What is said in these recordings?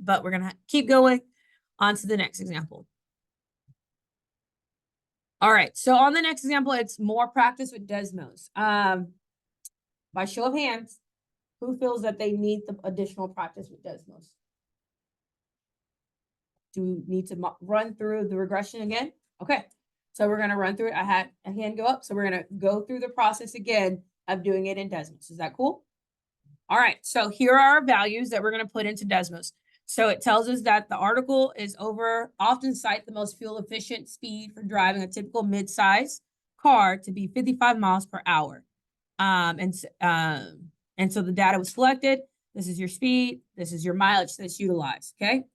but we're going to keep going on to the next example. All right, so on the next example, it's more practice with Desmos. By show of hands, who feels that they need the additional practice with Desmos? Do we need to run through the regression again? Okay, so we're going to run through it. I had a hand go up, so we're going to go through the process again of doing it in Desmos. Is that cool? All right, so here are our values that we're going to put into Desmos. So it tells us that the article is often cite the most fuel efficient speed for driving a typical mid-size car to be 55 miles per hour. And so the data was selected. This is your speed. This is your mileage that's utilized, okay?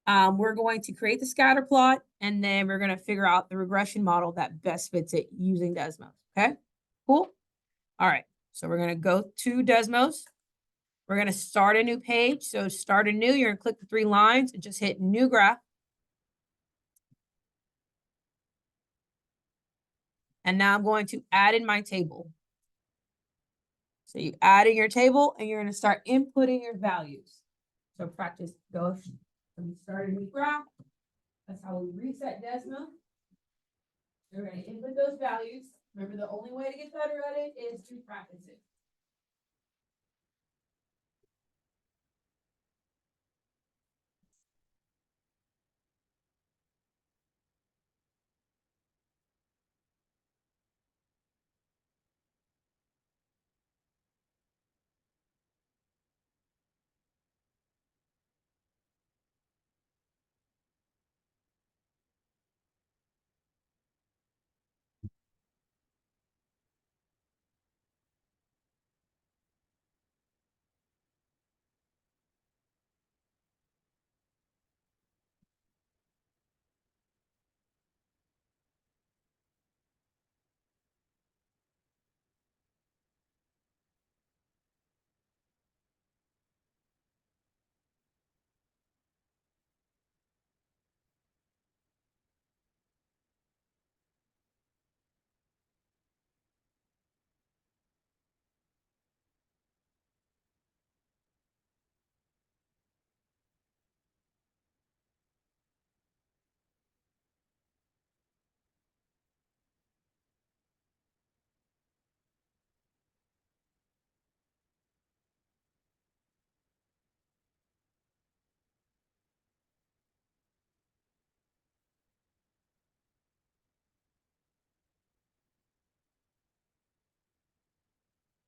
We're going to create the scatter plot, and then we're going to figure out the regression model that best fits it using Desmos, okay? Cool? All right, so we're going to go to Desmos. We're going to start a new page. So start a new, you're going to click the 3 lines and just hit new graph. And now I'm going to add in my table. So you add in your table and you're going to start inputting your values. So practice goes. So we start a new graph. That's how we reset Desmos. You're going to input those values. Remember, the only way to get better at it is to practice it.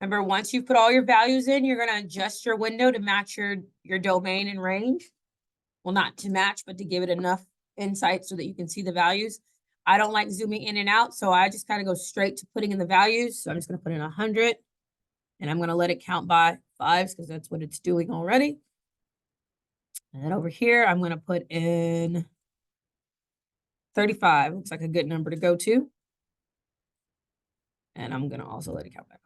Remember, once you've put all your values in, you're going to adjust your window to match your domain and range. Well, not to match, but to give it enough insight so that you can see the values. I don't like zooming in and out, so I just kind of go straight to putting in the values. So I'm just going to put in 100, and I'm going to let it count by 5s because that's what it's doing already. And then over here, I'm going to put in 35. Looks like a good number to go to. And I'm going to also let it count by 5s.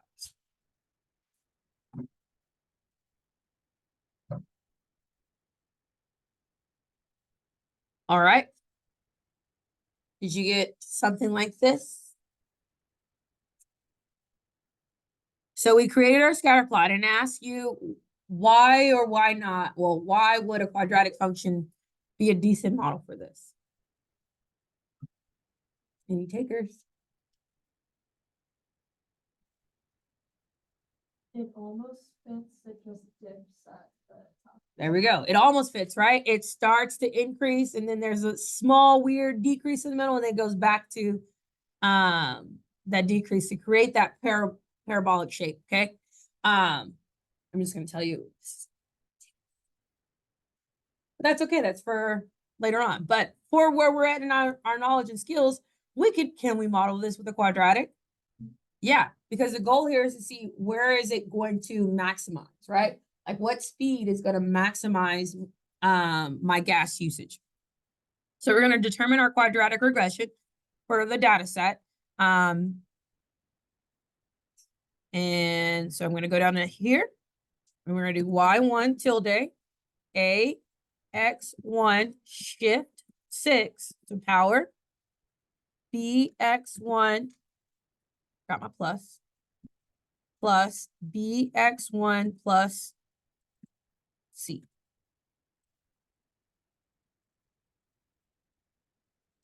All right. Did you get something like this? So we created our scatter plot and asked you why or why not? Well, why would a quadratic function be a decent model for this? Any takers? It almost fits, it just dips at the top. There we go. It almost fits, right? It starts to increase, and then there's a small weird decrease in the middle, and then it goes back to that decrease to create that parabolic shape, okay? I'm just going to tell you. But that's okay. That's for later on. But for where we're at in our knowledge and skills, can we model this with a quadratic? Yeah, because the goal here is to see where is it going to maximize, right? Like what speed is going to maximize my gas usage. So we're going to determine our quadratic regression for the data set. And so I'm going to go down to here, and we're going to do y1 tilde a x1 shift 6 to power bx1, got my plus bx1 plus c.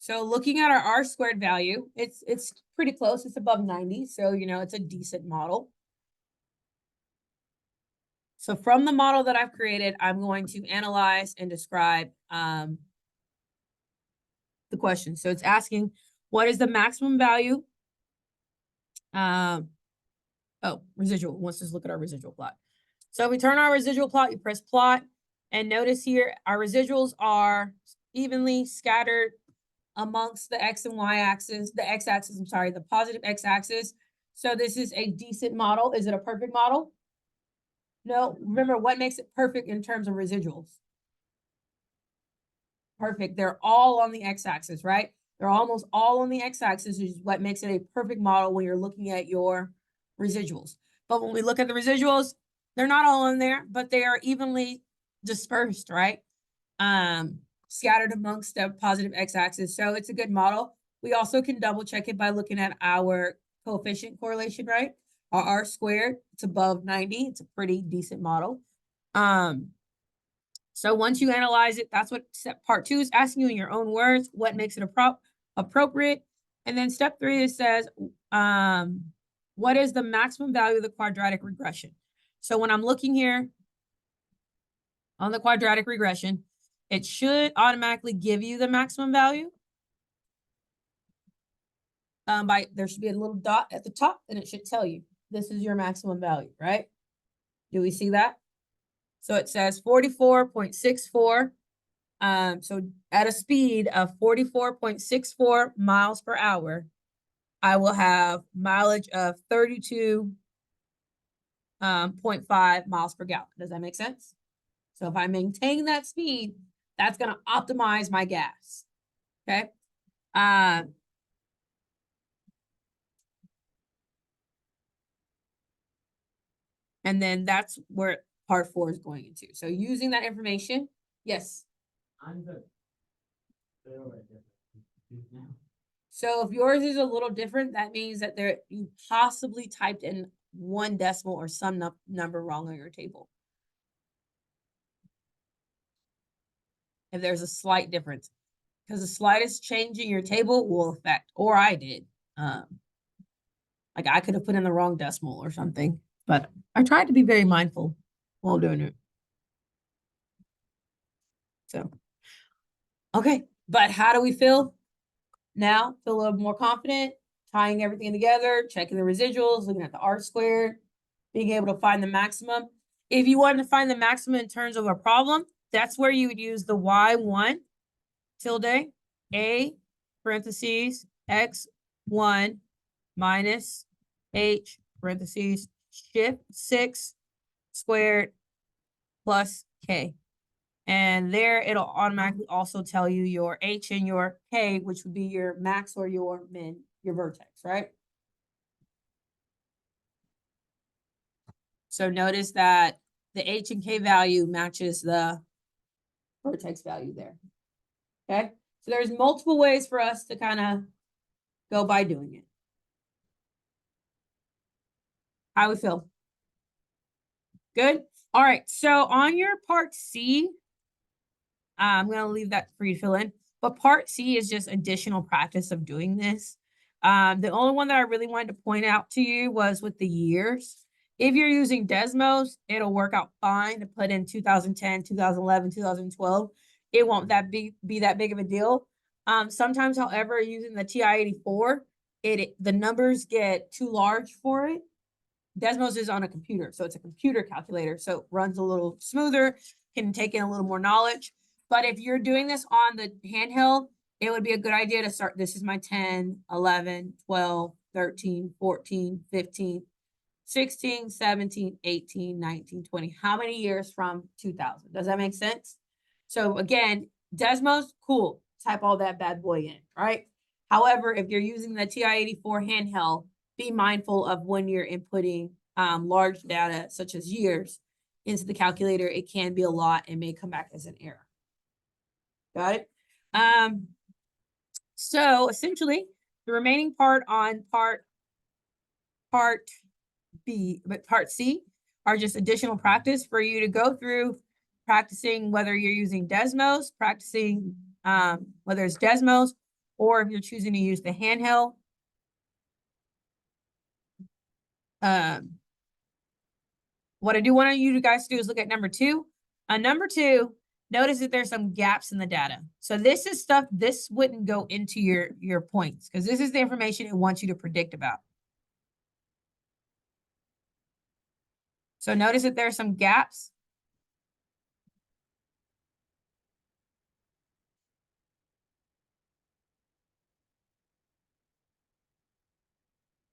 So looking at our R squared value, it's pretty close. It's above 90. So, you know, it's a decent model. So from the model that I've created, I'm going to analyze and describe the question. So it's asking, what is the maximum value? Residual. Let's just look at our residual plot. So if we turn our residual plot, you press plot, and notice here our residuals are evenly scattered amongst the X and Y axis, the X axis, I'm sorry, the positive X axis. So this is a decent model. Is it a perfect model? No. Remember, what makes it perfect in terms of residuals? Perfect. They're all on the X axis, right? They're almost all on the X axis, which is what makes it a perfect model when you're looking at your residuals. But when we look at the residuals, they're not all in there, but they are evenly dispersed, right? Scattered amongst the positive X-axis. So it's a good model. We also can double check it by looking at our coefficient correlation, right? Our R squared, it's above 90. It's a pretty decent model. So once you analyze it, that's what part 2 is asking you in your own words, what makes it appropriate. And then step 3, it says, what is the maximum value of the quadratic regression? So when I'm looking here on the quadratic regression, it should automatically give you the maximum value. There should be a little dot at the top, and it should tell you this is your maximum value, right? Do we see that? So it says 44.64. So at a speed of 44.64 miles per hour, I will have mileage of 32.5 miles per gallon. Does that make sense? So if I maintain that speed, that's going to optimize my gas. Okay. And then that's where part 4 is going into. So using that information, yes. So if yours is a little different, that means that you possibly typed in 1 decimal or some number wrong on your table. If there's a slight difference, because the slightest change in your table will affect, or I did. Like I could have put in the wrong decimal or something, but I tried to be very mindful while doing it. So, okay, but how do we feel now? Feel a little more confident, tying everything together, checking the residuals, looking at the R squared, being able to find the maximum. If you wanted to find the maximum in terms of a problem, that's where you would use the Y1 tilde A parentheses X1 minus H parentheses shift 6 squared plus K. And there it'll automatically also tell you your H and your K, which would be your max or your min, your vertex, right? So notice that the H and K value matches the vertex value there. Okay. So there's multiple ways for us to kind of go by doing it. How we feel? Good. All right. So on your part C, I'm going to leave that for you to fill in. But part C is just additional practice of doing this. The only one that I really wanted to point out to you was with the years. If you're using Desmos, it'll work out fine to put in 2010, 2011, 2012. It won't be that big of a deal. Sometimes, however, using the TI-84, the numbers get too large for it. Desmos is on a computer, so it's a computer calculator, so it runs a little smoother, can take in a little more knowledge. But if you're doing this on the handheld, it would be a good idea to start. This is my 10, 11, 12, 13, 14, 15, 16, 17, 18, 19, 20. How many years from 2000? Does that make sense? So again, Desmos, cool. Type all that bad boy in, right? However, if you're using the TI-84 handheld, be mindful of when you're inputting large data, such as years, into the calculator. It can be a lot and may come back as an error. Got it? So essentially, the remaining part on part B, but part C are just additional practice for you to go through, practicing whether you're using Desmos, practicing whether it's Desmos or if you're choosing to use the handheld. What I do want you guys to do is look at number 2. On number 2, notice that there's some gaps in the data. So this is stuff, this wouldn't go into your points because this is the information it wants you to predict about. So notice that there's some gaps.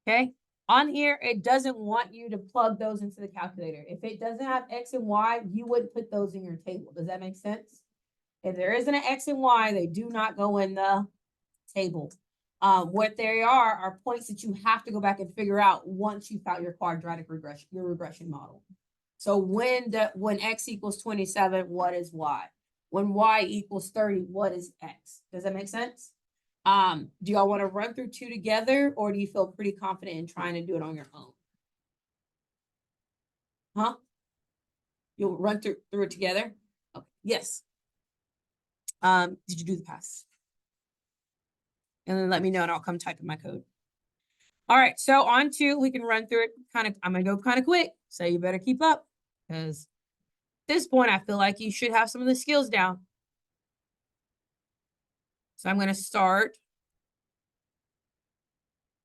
Okay. On here, it doesn't want you to plug those into the calculator. If it doesn't have X and Y, you wouldn't put those in your table. Does that make sense? If there isn't an X and Y, they do not go in the table. What they are points that you have to go back and figure out once you found your quadratic regression, your regression model. So when X equals 27, what is Y? When Y equals 30, what is X? Does that make sense? Do y'all want to run through 2 together, or do you feel pretty confident in trying to do it on your own? Huh? You'll run through it together? Okay. Yes. Did you do the pass? And then let me know and I'll come type in my code. All right, so on to, we can run through it I'm gonna go kind of quick, so you better keep up, because at this point, I feel like you should have some of the skills down. So I'm gonna start